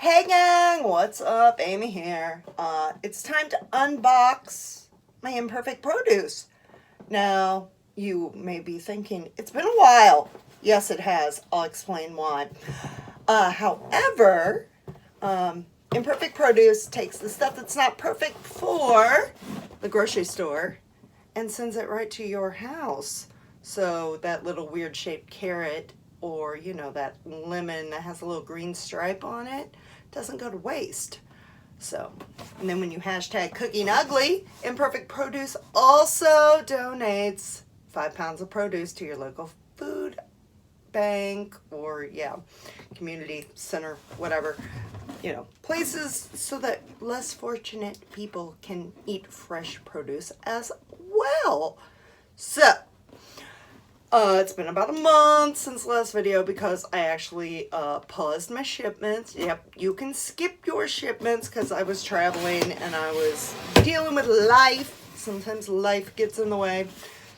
Hey gang, what's up? Amy here. It's time to unbox my Imperfect Produce. Now, you may be thinking, it's been a while. Yes, it has. I'll explain why. However, Imperfect Produce takes the stuff that's not perfect for the grocery store and sends it right to your house. So that little weird shaped carrot, or that lemon that has a little green stripe on it, doesn't go to waste. So, and then when you hashtag cooking ugly, Imperfect Produce also donates 5 pounds of produce to your local food bank or community center, whatever, places so that less fortunate people can eat fresh produce as well. So, it's been about a month since the last video because I actually paused my shipments. Yep, you can skip your shipments because I was traveling and I was dealing with life. Sometimes life gets in the way.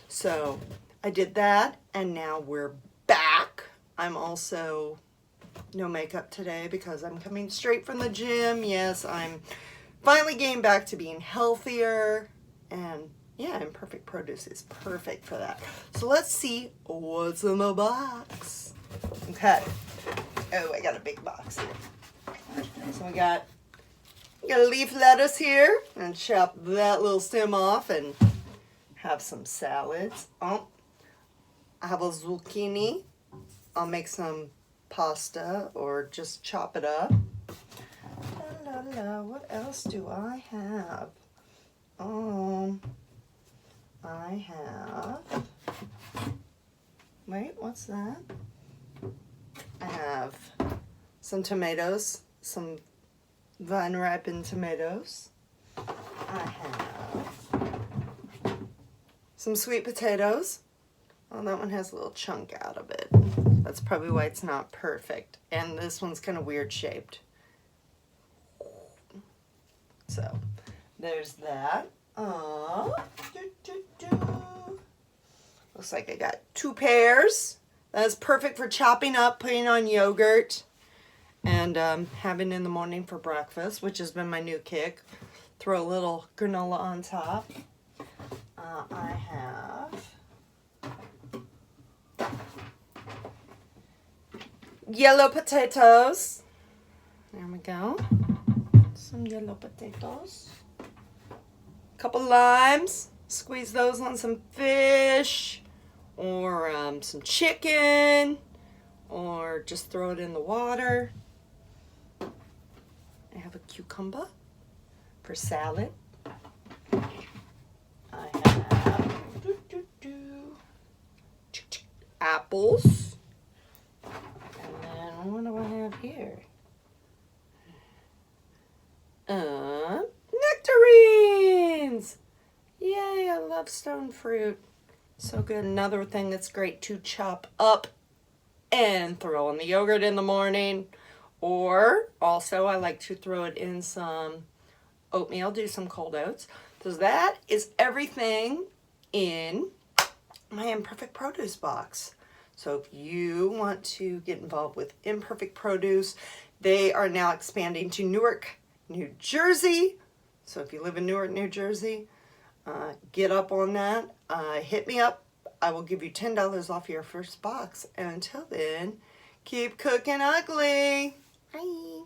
So I did that and now we're back. I'm also no makeup today because I'm coming straight from the gym. Yes, I'm finally getting back to being healthier, and yeah, Imperfect Produce is perfect for that. So let's see what's in the box. Okay. Oh, I got a big box here. So we got a leaf lettuce here, and chop that little stem off and have some salads. Oh, I have a zucchini. I'll make some pasta or just chop it up. What else do I have? I have, wait, what's that? I have some tomatoes, some vine-ripened tomatoes. I have some sweet potatoes. Oh, that one has a little chunk out of it. That's probably why it's not perfect. And this one's kind of weird shaped. So, there's that. Looks like I got 2 pears. That's perfect for chopping up, putting on yogurt, and having in the morning for breakfast, which has been my new kick. Throw a little granola on top. I have yellow potatoes. There we go. Some yellow potatoes. Couple limes, squeeze those on some fish or some chicken, or just throw it in the water. I have a cucumber for salad. I have apples. And then what do I have here? Nectarines! Yay, I love stone fruit. So good. Another thing that's great to chop up and throw in the yogurt in the morning. Or also I like to throw it in some oatmeal, do some cold oats. So that is everything in my Imperfect Produce box. So if you want to get involved with Imperfect Produce, they are now expanding to Newark, New Jersey. So if you live in Newark, New Jersey, get up on that. Hit me up. I will give you $10 off your first box. And until then, keep cooking ugly. Bye.